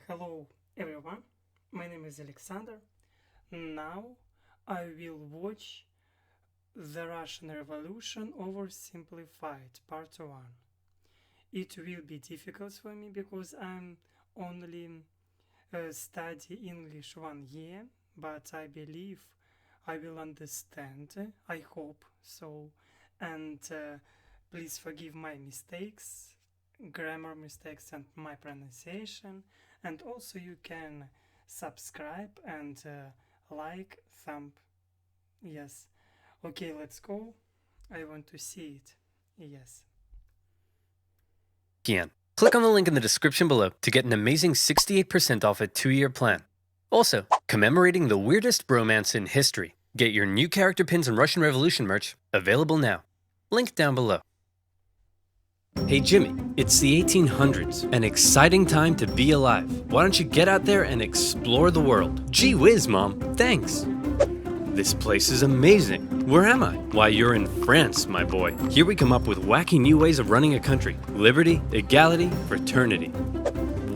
Hello everyone, my name is Alexander. Now I will watch the Russian Revolution OverSimplified Part 1. It will be difficult for me because I'm only study English 1 year, but I believe I will understand, I hope so, and please forgive my mistakes, grammar mistakes and my pronunciation, and also you can subscribe and like thumb. Yes. Okay, let's go. I want to see it. Yes. Again. Click on the link in the description below to get an amazing 68% off a 2-year plan. Also, commemorating the weirdest bromance in history. Get your new character pins and Russian Revolution merch available now. Link down below. Hey Jimmy, it's the 1800s, an exciting time to be alive. Why don't you get out there and explore the world? Gee whiz, Mom, thanks. This place is amazing. Where am I? Why, you're in France, my boy. Here we come up with wacky new ways of running a country. Liberty, equality, fraternity.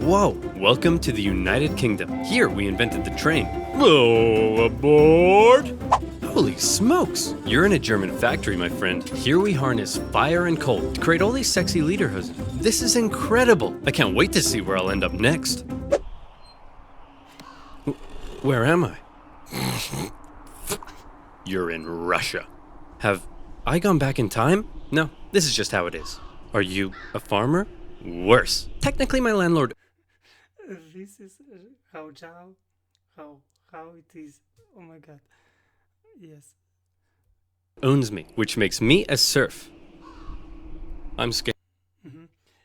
Whoa, welcome to the United Kingdom. Here we invented the train. Whoa, aboard! Holy smokes! You're in a German factory, my friend. Here we harness fire and coal to create all these sexy lederhosen. This is incredible! I can't wait to see where I'll end up next. Where am I? You're in Russia. Have I gone back in time? No, this is just how it is. Are you a farmer? Worse. Technically my landlord... This is how it is. Oh my god. Yes. owns me, which makes me a serf. I'm scared.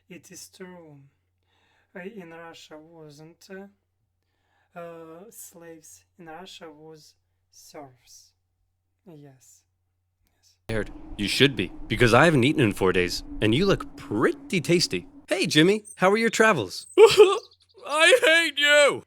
It is true. In Russia wasn't slaves. In Russia was serfs. Yes. Scared. You should be, because I haven't eaten in 4 days, and you look pretty tasty. Hey, Jimmy, how are your travels? I hate you!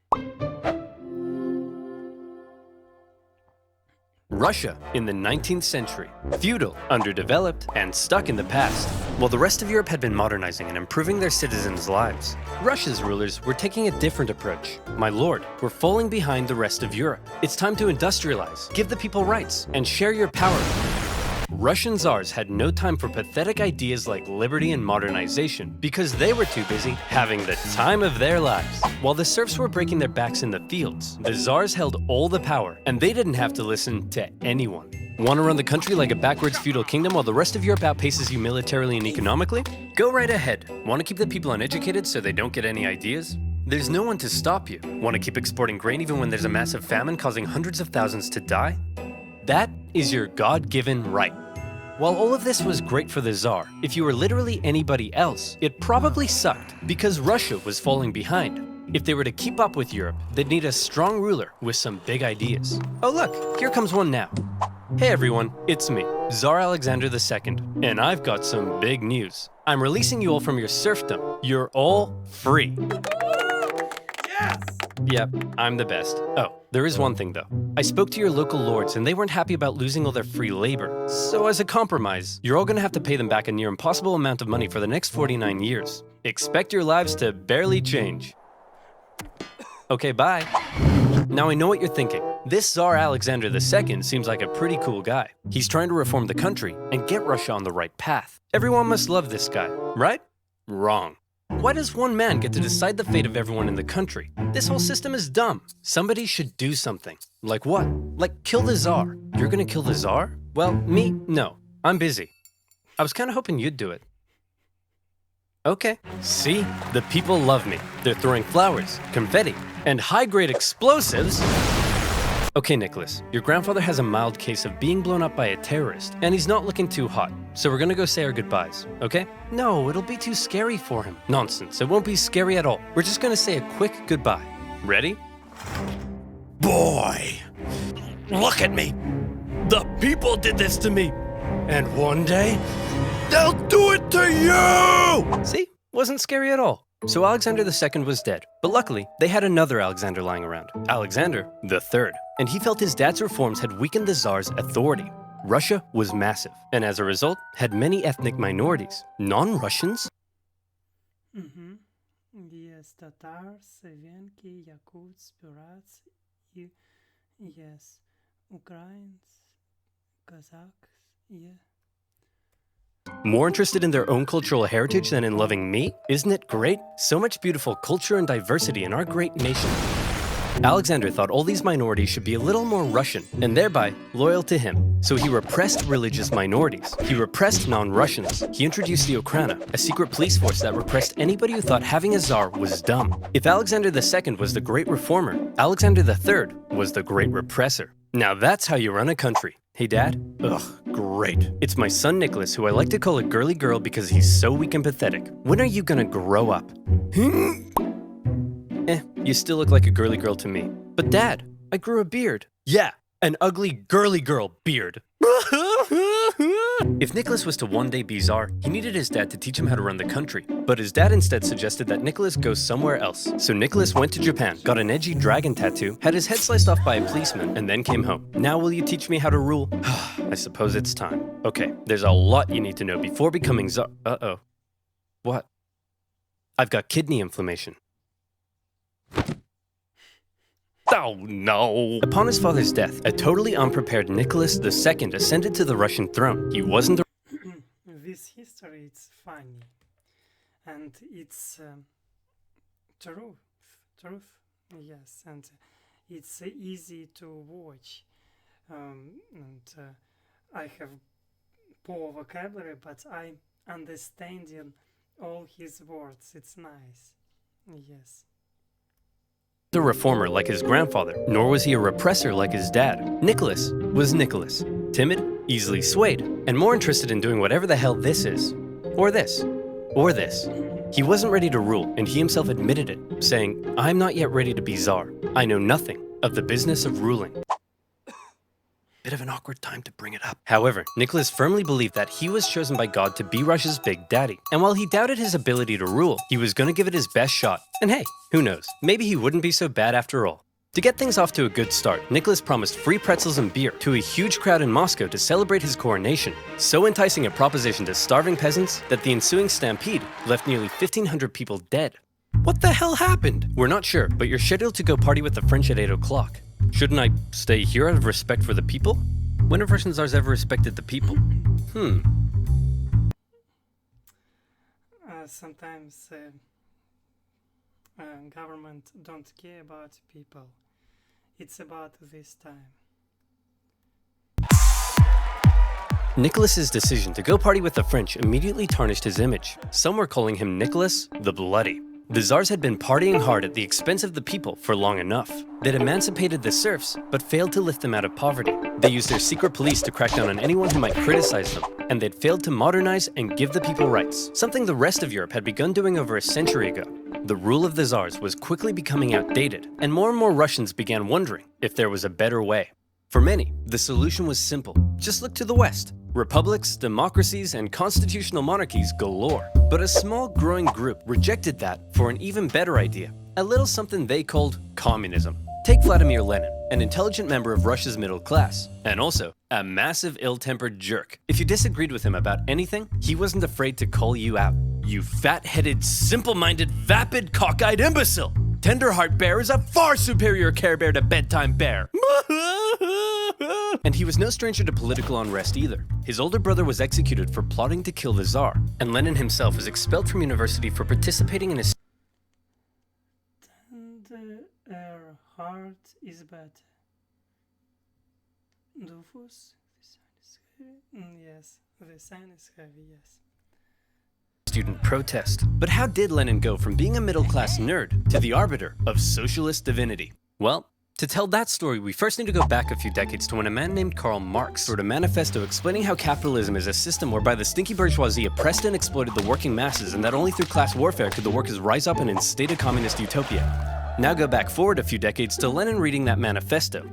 Russia in the 19th century. Feudal, underdeveloped, and stuck in the past. While the rest of Europe had been modernizing and improving their citizens' lives, Russia's rulers were taking a different approach. My lord, we're falling behind the rest of Europe. It's time to industrialize, give the people rights, and share your power. Russian czars had no time for pathetic ideas like liberty and modernization because they were too busy having the time of their lives. While the serfs were breaking their backs in the fields, the czars held all the power, and they didn't have to listen to anyone. Want to run the country like a backwards feudal kingdom while the rest of Europe outpaces you militarily and economically? Go right ahead. Want to keep the people uneducated so they don't get any ideas? There's no one to stop you. Want to keep exporting grain even when there's a massive famine causing hundreds of thousands to die? That is your God-given right. While all of this was great for the Tsar, if you were literally anybody else, it probably sucked because Russia was falling behind. If they were to keep up with Europe, they'd need a strong ruler with some big ideas. Oh look, here comes one now. Hey everyone, it's me, Tsar Alexander II, and I've got some big news. I'm releasing you all from your serfdom. You're all free. Yes! Yep, I'm the best. Oh, there is one thing though. I spoke to your local lords and they weren't happy about losing all their free labor. So as a compromise, you're all gonna have to pay them back a near impossible amount of money for the next 49 years. Expect your lives to barely change. Okay, bye. Now I know what you're thinking. This Tsar Alexander II seems like a pretty cool guy. He's trying to reform the country and get Russia on the right path. Everyone must love this guy, right? Wrong. Why does one man get to decide the fate of everyone in the country? This whole system is dumb. Somebody should do something. Like what? Like kill the Tsar. You're gonna kill the Tsar? Well, me? No. I'm busy. I was kinda hoping you'd do it. Okay. See? The people love me. They're throwing flowers, confetti, and high-grade explosives. Okay, Nicholas, your grandfather has a mild case of being blown up by a terrorist, and he's not looking too hot, so we're gonna go say our goodbyes, okay? No, it'll be too scary for him. Nonsense, it won't be scary at all. We're just gonna say a quick goodbye. Ready? Boy, look at me. The people did this to me, and one day, they'll do it to you! See? Wasn't scary at all. So Alexander II was dead, but luckily, they had another Alexander lying around, Alexander III, and he felt his dad's reforms had weakened the Tsar's authority. Russia was massive, and as a result, had many ethnic minorities. Non-Russians? Yes, Tatars, Venki, Yakuts, Burats, yes, Ukrainians, Kazakhs, yeah. More interested in their own cultural heritage than in loving me? Isn't it great? So much beautiful culture and diversity in our great nation. Alexander thought all these minorities should be a little more Russian, and thereby loyal to him. So he repressed religious minorities. He repressed non-Russians. He introduced the Okhrana, a secret police force that repressed anybody who thought having a czar was dumb. If Alexander II was the great reformer, Alexander III was the great repressor. Now that's how you run a country. Hey Dad? Ugh, great. It's my son Nicholas, who I like to call a girly girl because he's so weak and pathetic. When are you gonna grow up? You still look like a girly girl to me. But Dad, I grew a beard. Yeah, an ugly girly girl beard. If Nicholas was to one day be czar, he needed his dad to teach him how to run the country. But his dad instead suggested that Nicholas go somewhere else. So Nicholas went to Japan, got an edgy dragon tattoo, had his head sliced off by a policeman, and then came home. Now will you teach me how to rule? I suppose it's time. Okay, there's a lot you need to know before becoming czar. Uh-oh. What? I've got kidney inflammation. Oh no! Upon his father's death, a totally unprepared Nicholas II ascended to the Russian throne. He wasn't This history, it's funny. And it's truth, yes. And it's easy to watch. I have poor vocabulary, but I understanding all his words. It's nice. Yes. a reformer like his grandfather, nor was he a repressor like his dad. Nicholas was Nicholas, timid, easily swayed, and more interested in doing whatever the hell this is. Or this. Or this. He wasn't ready to rule, and he himself admitted it, saying, "I'm not yet ready to be czar. I know nothing of the business of ruling." Bit of an awkward time to bring it up. However, Nicholas firmly believed that he was chosen by God to be Russia's big daddy. And while he doubted his ability to rule, he was going to give it his best shot. And hey, who knows? Maybe he wouldn't be so bad after all. To get things off to a good start, Nicholas promised free pretzels and beer to a huge crowd in Moscow to celebrate his coronation. So enticing a proposition to starving peasants that the ensuing stampede left nearly 1,500 people dead. What the hell happened? We're not sure, but you're scheduled to go party with the French at 8 o'clock. Shouldn't I stay here out of respect for the people? When have Russian czars ever respected the people? Sometimes government don't care about people. It's about this time. Nicholas's decision to go party with the French immediately tarnished his image. Some were calling him Nicholas the Bloody. The czars had been partying hard at the expense of the people for long enough. They'd emancipated the serfs, but failed to lift them out of poverty. They used their secret police to crack down on anyone who might criticize them, and they'd failed to modernize and give the people rights, something the rest of Europe had begun doing over a century ago. The rule of the czars was quickly becoming outdated, and more Russians began wondering if there was a better way. For many, the solution was simple. Just look to the West. Republics, democracies, and constitutional monarchies galore. But a small growing group rejected that for an even better idea, a little something they called communism. Take Vladimir Lenin, an intelligent member of Russia's middle class, and also a massive ill-tempered jerk. If you disagreed with him about anything, he wasn't afraid to call you out. You fat-headed, simple-minded, vapid, cockeyed imbecile! Tenderheart Bear is a far superior Care Bear to Bedtime Bear! And he was no stranger to political unrest either. His older brother was executed for plotting to kill the Tsar, and Lenin himself was expelled from university for participating in a Heart is better. Dufus, the sign is heavy. Yes, the sign is heavy, yes. Student protest. But how did Lenin go from being a middle-class nerd to the arbiter of socialist divinity? Well, to tell that story, we first need to go back a few decades to when a man named Karl Marx wrote a manifesto explaining how capitalism is a system whereby the stinky bourgeoisie oppressed and exploited the working masses, and that only through class warfare could the workers rise up and instate a communist utopia. Now go back forward a few decades to Lenin reading that manifesto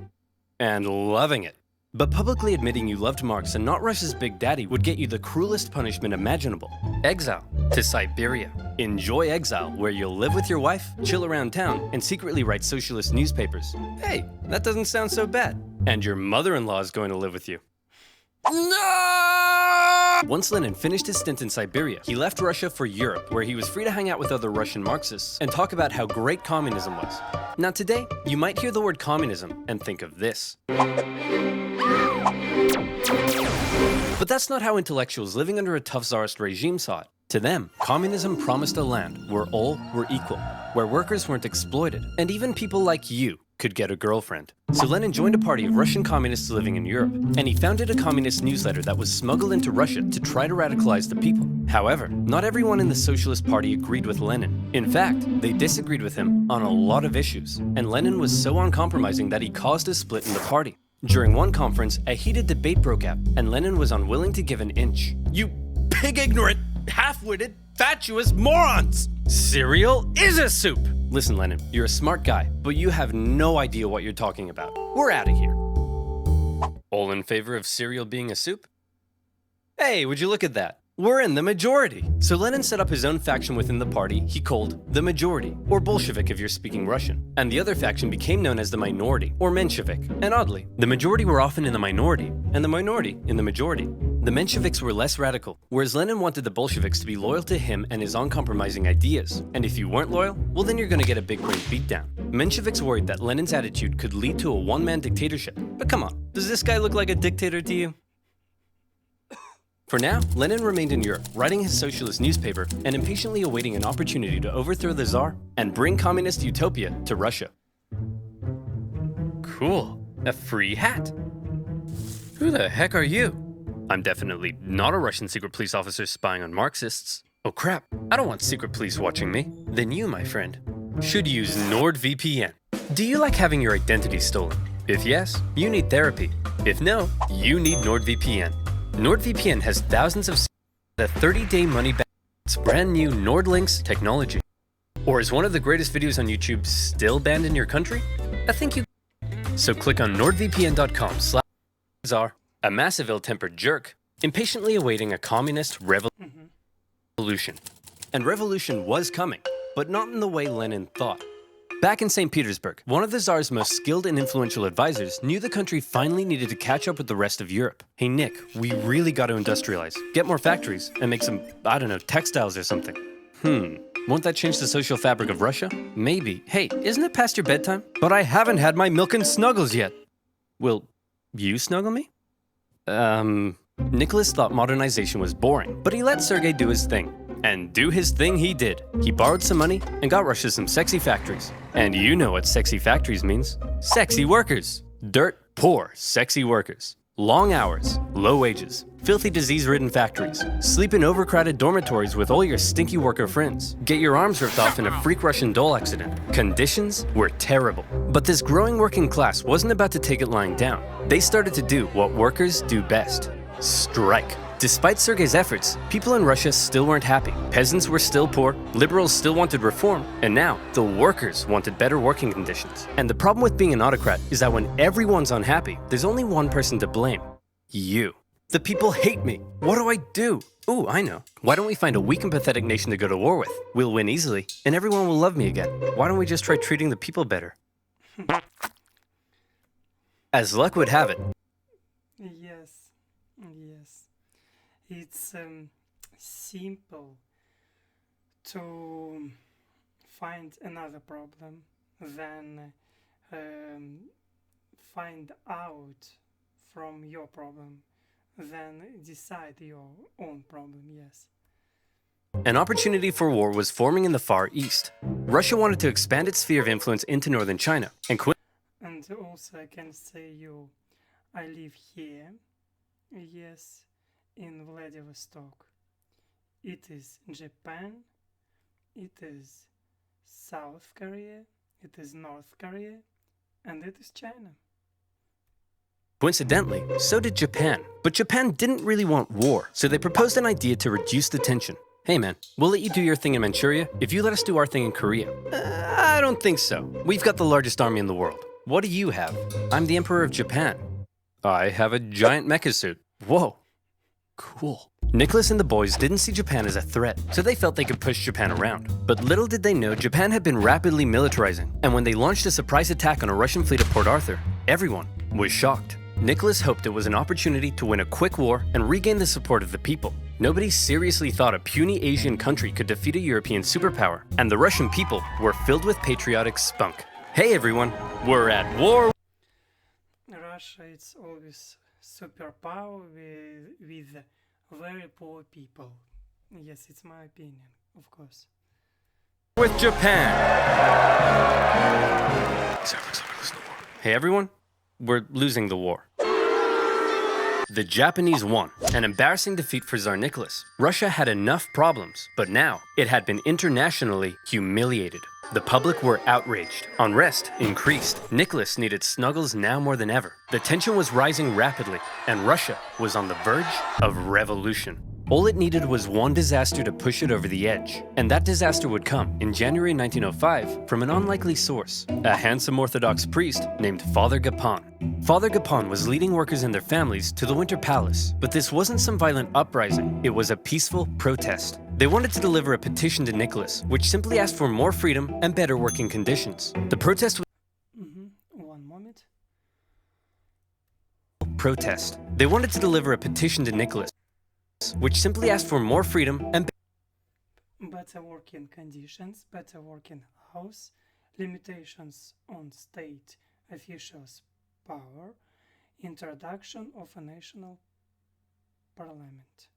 and loving it. But publicly admitting you loved Marx and not Russia's big daddy would get you the cruelest punishment imaginable. Exile to Siberia. Enjoy exile, where you'll live with your wife, chill around town, and secretly write socialist newspapers. Hey, that doesn't sound so bad. And your mother-in-law is going to live with you. No! Once Lenin finished his stint in Siberia, he left Russia for Europe, where he was free to hang out with other Russian Marxists and talk about how great communism was. Now today, you might hear the word communism and think of this. But that's not how intellectuals living under a tough czarist regime saw it. To them, communism promised a land where all were equal, where workers weren't exploited, and even people like you could get a girlfriend. So Lenin joined a party of Russian communists living in Europe, and he founded a communist newsletter that was smuggled into Russia to try to radicalize the people. However, not everyone in the Socialist Party agreed with Lenin. In fact, they disagreed with him on a lot of issues, and Lenin was so uncompromising that he caused a split in the party. During one conference, a heated debate broke out, and Lenin was unwilling to give an inch. "You pig-ignorant, half-witted, fatuous morons! Cereal is a soup!" Listen, Lenin, you're a smart guy, but you have no idea what you're talking about. We're out of here. All in favor of cereal being a soup? Hey, would you look at that? We're in the majority. So Lenin set up his own faction within the party he called the Majority, or Bolshevik if you're speaking Russian. And the other faction became known as the Minority, or Menshevik. And oddly, the majority were often in the minority, and the minority in the majority. The Mensheviks were less radical, whereas Lenin wanted the Bolsheviks to be loyal to him and his uncompromising ideas. And if you weren't loyal, well then you're gonna get a big brain beatdown. Mensheviks worried that Lenin's attitude could lead to a one-man dictatorship. But come on, does this guy look like a dictator to you? For now, Lenin remained in Europe, writing his socialist newspaper and impatiently awaiting an opportunity to overthrow the Tsar and bring communist utopia to Russia. Cool, a free hat. Who the heck are you? I'm definitely not a Russian secret police officer spying on Marxists. Oh crap, I don't want secret police watching me. Then you, my friend, should use NordVPN. Do you like having your identity stolen? If yes, you need therapy. If no, you need NordVPN. NordVPN has thousands of the 30-day money-back. It's brand new NordLynx technology. Or is one of the greatest videos on YouTube still banned in your country? I think you. So click on nordvpn.com/czar, a massive ill-tempered jerk, impatiently awaiting a communist revolution. And revolution was coming, but not in the way Lenin thought. Back in St. Petersburg, one of the Tsar's most skilled and influential advisors knew the country finally needed to catch up with the rest of Europe. Hey Nick, we really got to industrialize, get more factories, and make some, I don't know, textiles or something. Won't that change the social fabric of Russia? Maybe. Hey, isn't it past your bedtime? But I haven't had my milk and snuggles yet. Will you snuggle me? Nicholas thought modernization was boring, but he let Sergei do his thing. And do his thing he did. He borrowed some money and got Russia some sexy factories. And you know what sexy factories means. Sexy workers. Dirt poor, sexy workers. Long hours, low wages, filthy disease-ridden factories. Sleep in overcrowded dormitories with all your stinky worker friends. Get your arms ripped off in a freak Russian doll accident. Conditions were terrible. But this growing working class wasn't about to take it lying down. They started to do what workers do best. Strike. Despite Sergei's efforts, people in Russia still weren't happy. Peasants were still poor, liberals still wanted reform, and now the workers wanted better working conditions. And the problem with being an autocrat is that when everyone's unhappy, there's only one person to blame. You. The people hate me. What do I do? Ooh, I know. Why don't we find a weak and pathetic nation to go to war with? We'll win easily, and everyone will love me again. Why don't we just try treating the people better? As luck would have it. Yes. It's simple to find another problem than find out from your problem, then decide your own problem, yes. An opportunity for war was forming in the Far East. Russia wanted to expand its sphere of influence into northern China, and also I can say I live here, yes, in Vladivostok. It is Japan, it is South Korea, it is North Korea, and it is China. Coincidentally, so did Japan. But Japan didn't really want war, so they proposed an idea to reduce the tension. Hey man, we'll let you do your thing in Manchuria if you let us do our thing in Korea. I don't think so. We've got the largest army in the world. What do you have? I'm the Emperor of Japan. I have a giant mecha suit. Whoa. Cool. Nicholas and the boys didn't see Japan as a threat, so they felt they could push Japan around. But little did they know Japan had been rapidly militarizing, and when they launched a surprise attack on a Russian fleet at Port Arthur, everyone was shocked. Nicholas hoped it was an opportunity to win a quick war and regain the support of the people. Nobody seriously thought a puny Asian country could defeat a European superpower, and the Russian people were filled with patriotic spunk. Hey everyone, we're at war! Russia is always superpower with very poor people. Yes, it's my opinion, of course. With Japan! Hey everyone, we're losing the war. The Japanese won, an embarrassing defeat for Tsar Nicholas. Russia had enough problems, but now it had been internationally humiliated. The public were outraged. Unrest increased. Nicholas needed snuggles now more than ever. The tension was rising rapidly, and Russia was on the verge of revolution. All it needed was one disaster to push it over the edge. And that disaster would come in January 1905 from an unlikely source, a handsome Orthodox priest named Father Gapon. Father Gapon was leading workers and their families to the Winter Palace, but this wasn't some violent uprising, it was a peaceful protest. They wanted to deliver a petition to Nicholas, which simply asked for more freedom and better working conditions. The protest was One moment. protest. They wanted to deliver a petition to Nicholas, which simply asked for more freedom and Better working conditions, better working hours, limitations on state officials' power, introduction of a national parliament.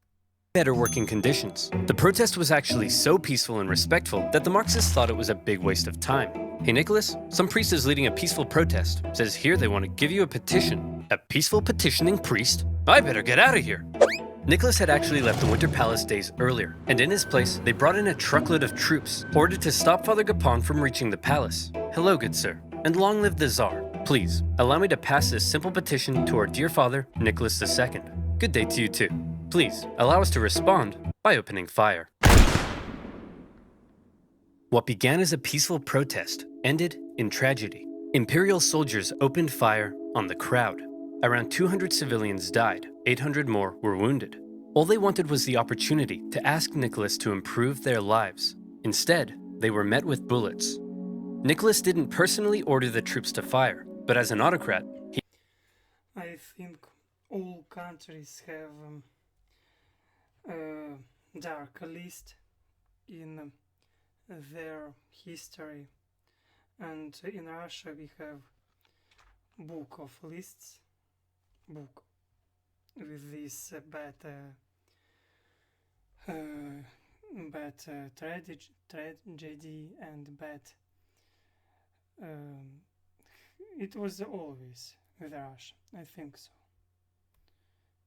better working conditions. The protest was actually so peaceful and respectful that the Marxists thought it was a big waste of time. Hey Nicholas, some priest is leading a peaceful protest. Says here they want to give you a petition. A peaceful petitioning priest? I better get out of here. Nicholas had actually left the Winter Palace days earlier, and in his place, they brought in a truckload of troops, ordered to stop Father Gapon from reaching the palace. Hello, good sir, and long live the Tsar. Please, allow me to pass this simple petition to our dear father, Nicholas II. Good day to you too. Please, allow us to respond by opening fire. What began as a peaceful protest ended in tragedy. Imperial soldiers opened fire on the crowd. Around 200 civilians died, 800 more were wounded. All they wanted was the opportunity to ask Nicholas to improve their lives. Instead, they were met with bullets. Nicholas didn't personally order the troops to fire, but as an autocrat, I think all countries have a dark list in their history, and in Russia we have book of lists, book with this bad tragedy and bad. It was always with Russia, I think so.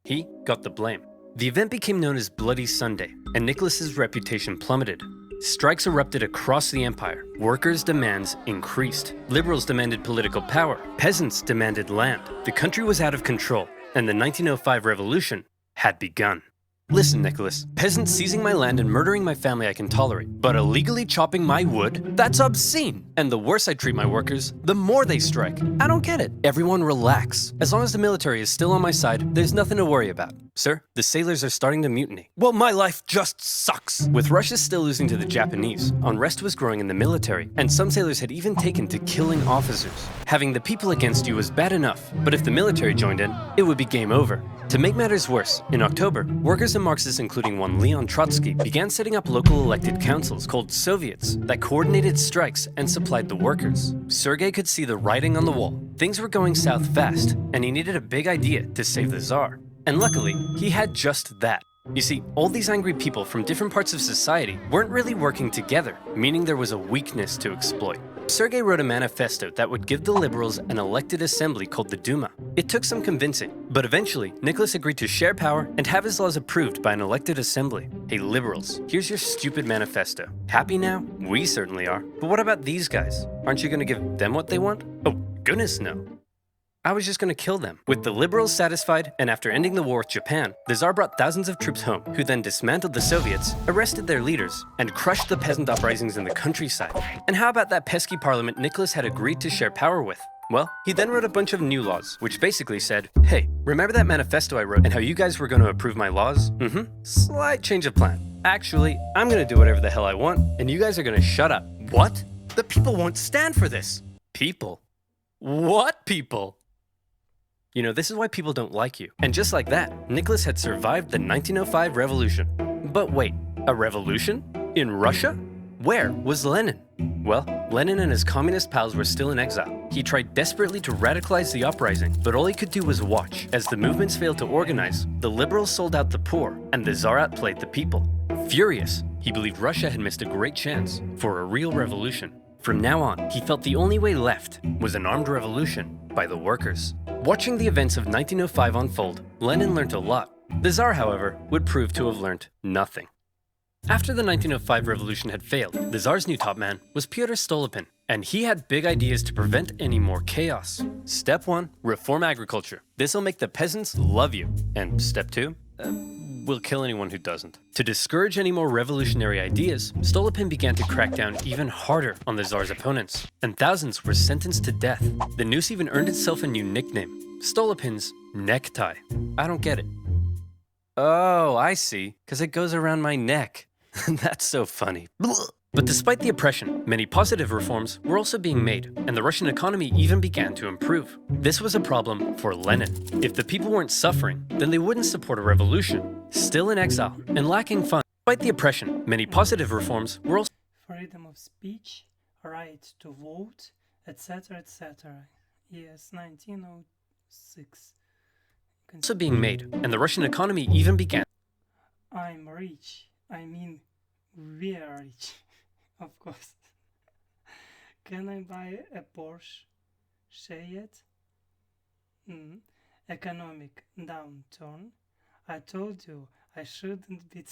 he got the blame. The event became known as Bloody Sunday, and Nicholas's reputation plummeted. Strikes erupted across the empire. Workers' demands increased. Liberals demanded political power. Peasants demanded land. The country was out of control, and the 1905 revolution had begun. Listen, Nicholas, peasants seizing my land and murdering my family I can tolerate, but illegally chopping my wood? That's obscene! And the worse I treat my workers, the more they strike. I don't get it. Everyone relax. As long as the military is still on my side, there's nothing to worry about. Sir, the sailors are starting to mutiny. Well, my life just sucks! With Russia still losing to the Japanese, unrest was growing in the military, and some sailors had even taken to killing officers. Having the people against you was bad enough, but if the military joined in, it would be game over. To make matters worse, in October, workers and Marxists, including one Leon Trotsky, began setting up local elected councils called Soviets that coordinated strikes and supplied the workers. Sergei could see the writing on the wall. Things were going south fast, and he needed a big idea to save the Tsar. And luckily, he had just that. You see, all these angry people from different parts of society weren't really working together, meaning there was a weakness to exploit. Sergei wrote a manifesto that would give the liberals an elected assembly called the Duma. It took some convincing, but eventually, Nicholas agreed to share power and have his laws approved by an elected assembly. Hey liberals, here's your stupid manifesto. Happy now? We certainly are. But what about these guys? Aren't you gonna give them what they want? Oh, goodness no. I was just gonna kill them. With the liberals satisfied, and after ending the war with Japan, the Tsar brought thousands of troops home, who then dismantled the Soviets, arrested their leaders, and crushed the peasant uprisings in the countryside. And how about that pesky parliament Nicholas had agreed to share power with? Well, he then wrote a bunch of new laws, which basically said, hey, remember that manifesto I wrote and how you guys were gonna approve my laws? Slight change of plan. Actually, I'm gonna do whatever the hell I want, and you guys are gonna shut up. What? The people won't stand for this. People? What people? You know, this is why people don't like you. And just like that, Nicholas had survived the 1905 revolution. But wait, a revolution? In Russia? Where was Lenin? Well, Lenin and his communist pals were still in exile. He tried desperately to radicalize the uprising, but all he could do was watch. As the movements failed to organize, the liberals sold out the poor, and the Tsar outplayed the people. Furious, he believed Russia had missed a great chance for a real revolution. From now on, he felt the only way left was an armed revolution by the workers. Watching the events of 1905 unfold, Lenin learned a lot. The Tsar, however, would prove to have learned nothing. After the 1905 revolution had failed, the Tsar's new top man was Pyotr Stolypin, and he had big ideas to prevent any more chaos. Step 1, reform agriculture. This'll make the peasants love you. And step 2, we'll kill anyone who doesn't. To discourage any more revolutionary ideas, Stolypin began to crack down even harder on the Tsar's opponents, and thousands were sentenced to death. The noose even earned itself a new nickname, Stolypin's necktie. I don't get it. Oh, I see, because it goes around my neck. That's so funny. But despite the oppression, many positive reforms were also being made, and the Russian economy even began to improve. This was a problem for Lenin. If the people weren't suffering, then they wouldn't support a revolution. Still in exile and lacking funds. Despite the oppression, many positive reforms were also Freedom of speech, right to vote, etc., etc. Yes, 1906. being made, and the Russian economy even began. I'm rich. I mean, we are rich, of course. Can I buy a Porsche? Yet? Economic downturn. I told you I shouldn't be.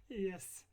Yes.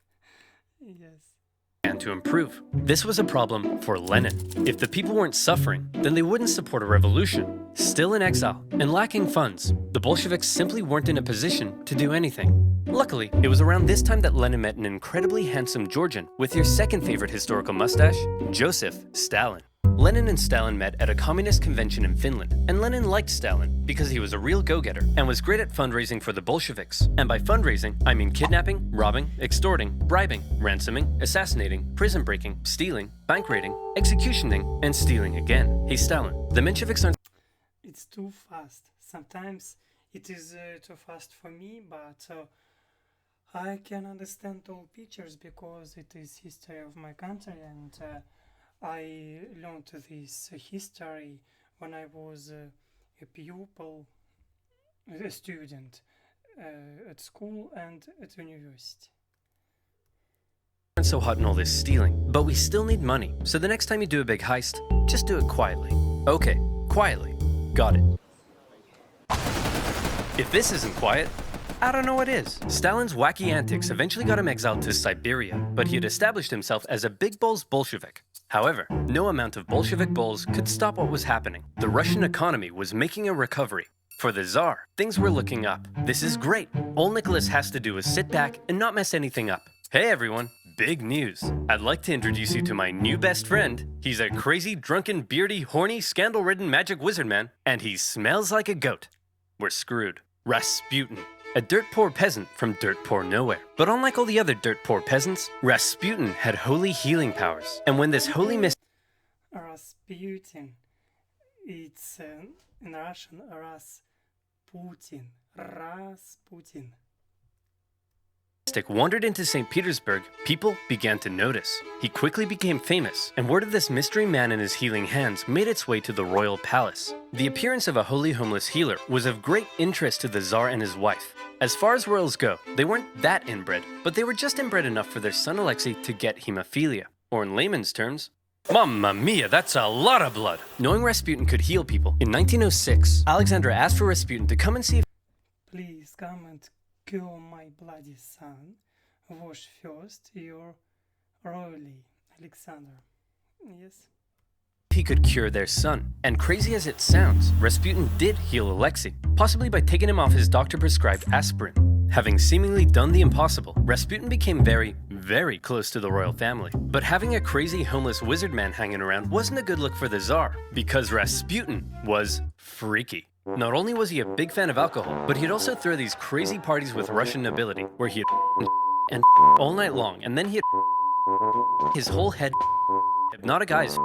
And to improve. This was a problem for Lenin. If the people weren't suffering, then they wouldn't support a revolution. Still in exile and lacking funds, the Bolsheviks simply weren't in a position to do anything. Luckily, it was around this time that Lenin met an incredibly handsome Georgian with your second favorite historical mustache, Joseph Stalin. Lenin and Stalin met at a communist convention in Finland, and Lenin liked Stalin because he was a real go-getter and was great at fundraising for the Bolsheviks. And by fundraising, I mean kidnapping, robbing, extorting, bribing, ransoming, assassinating, prison breaking, stealing, bank raiding, executioning, and stealing again. Hey Stalin, the Mensheviks aren't... It's too fast. Sometimes it is too fast for me, but I can understand all pictures because it is history of my country, and I learned this history when I was a pupil, a student at school and at university. So hot in all this stealing, but we still need money. So the next time you do a big heist, just do it quietly. Okay, quietly. Got it. If this isn't quiet, I don't know what is. Stalin's wacky antics eventually got him exiled to Siberia, but he had established himself as a big balls Bolshevik. However, no amount of Bolshevik bulls could stop what was happening. The Russian economy was making a recovery. For the Tsar, things were looking up. This is great. All Nicholas has to do is sit back and not mess anything up. Hey everyone, big news. I'd like to introduce you to my new best friend. He's a crazy, drunken, beardy, horny, scandal-ridden magic wizard man, and he smells like a goat. We're screwed. Rasputin. A dirt-poor peasant from dirt-poor nowhere. But unlike all the other dirt-poor peasants, Rasputin had holy healing powers. And when this holy Rasputin, it's in Russian Rasputin. mystic wandered into St. Petersburg, people began to notice. He quickly became famous, and word of this mystery man and his healing hands made its way to the royal palace. The appearance of a holy homeless healer was of great interest to the Tsar and his wife. As far as royals go, they weren't that inbred, but they were just inbred enough for their son Alexei to get hemophilia. Or in layman's terms, Mamma mia, that's a lot of blood! Knowing Rasputin could heal people, in 1906, Alexandra asked for Rasputin to come and see if Please come and cure my bloody son. Wash first your royally, Alexander. Yes? he could cure their son. And crazy as it sounds, Rasputin did heal Alexei, possibly by taking him off his doctor-prescribed aspirin. Having seemingly done the impossible, Rasputin became very, very close to the royal family. But having a crazy homeless wizard man hanging around wasn't a good look for the Tsar, because Rasputin was freaky. Not only was he a big fan of alcohol, but he'd also throw these crazy parties with Russian nobility, where he'd and all night long, and then he'd his whole head hypnotic eyes,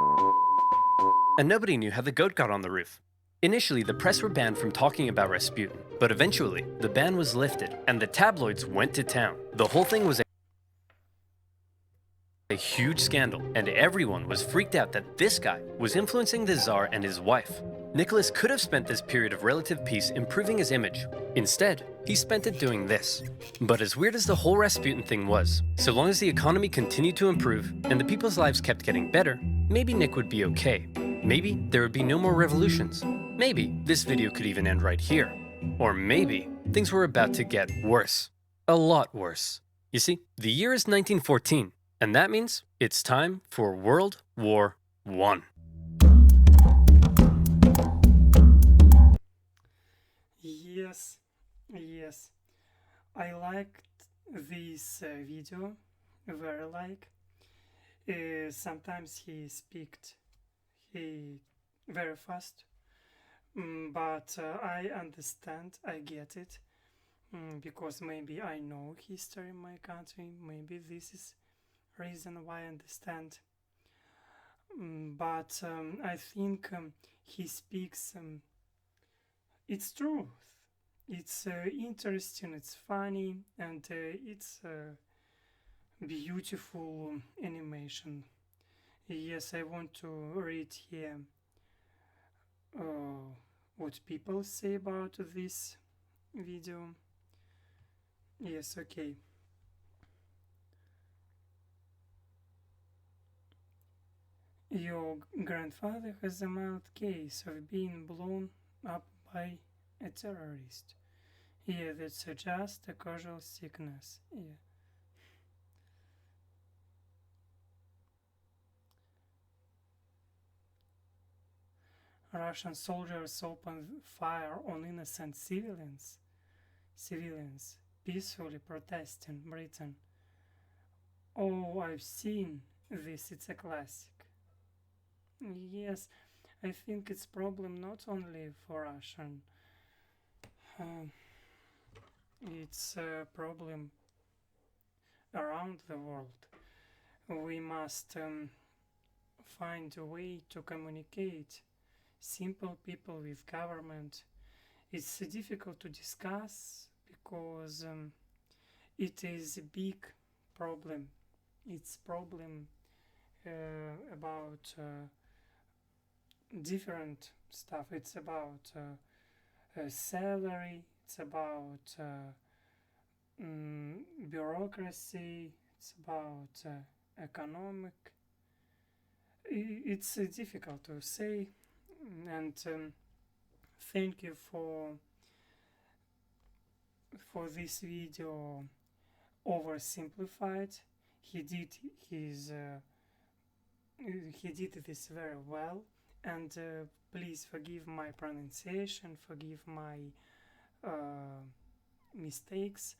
and nobody knew how the goat got on the roof. Initially, the press were banned from talking about Rasputin, but eventually, the ban was lifted, and the tabloids went to town. The whole thing was a huge scandal, and everyone was freaked out that this guy was influencing the Tsar and his wife. Nicholas could have spent this period of relative peace improving his image. Instead, he spent it doing this. But as weird as the whole Rasputin thing was, so long as the economy continued to improve and the people's lives kept getting better, maybe Nick would be okay. Maybe there would be no more revolutions. Maybe this video could even end right here. Or maybe things were about to get worse. A lot worse. You see, the year is 1914, and that means it's time for World War I. Yes, I liked this video, very like. Sometimes he very fast, but I understand, I get it, because maybe I know history in my country, maybe this is reason why I understand. But I think he speaks, it's truth. It's interesting, it's funny, and it's beautiful animation. Yes, I want to read here what people say about this video. Yes, okay. Your grandfather has a mild case of being blown up by a terrorist. Yeah, that's just a casual sickness. Yeah. Russian soldiers opened fire on innocent civilians peacefully protesting Britain. Oh, I've seen this, it's a classic. Yes, I think it's problem not only for Russian. It's a problem around the world. We must find a way to communicate simple people with government. It's difficult to discuss because it is a big problem. It's problem about different stuff. It's about salary, it's about bureaucracy, it's about economic. It's difficult to say, and thank you for this video oversimplified. He did this very well, and please forgive my pronunciation, forgive my mistakes.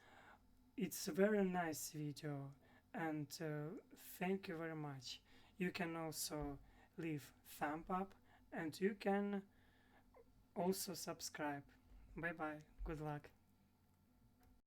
It's a very nice video, and thank you very much. You can also leave thumb up, and you can also subscribe. Bye bye, good luck.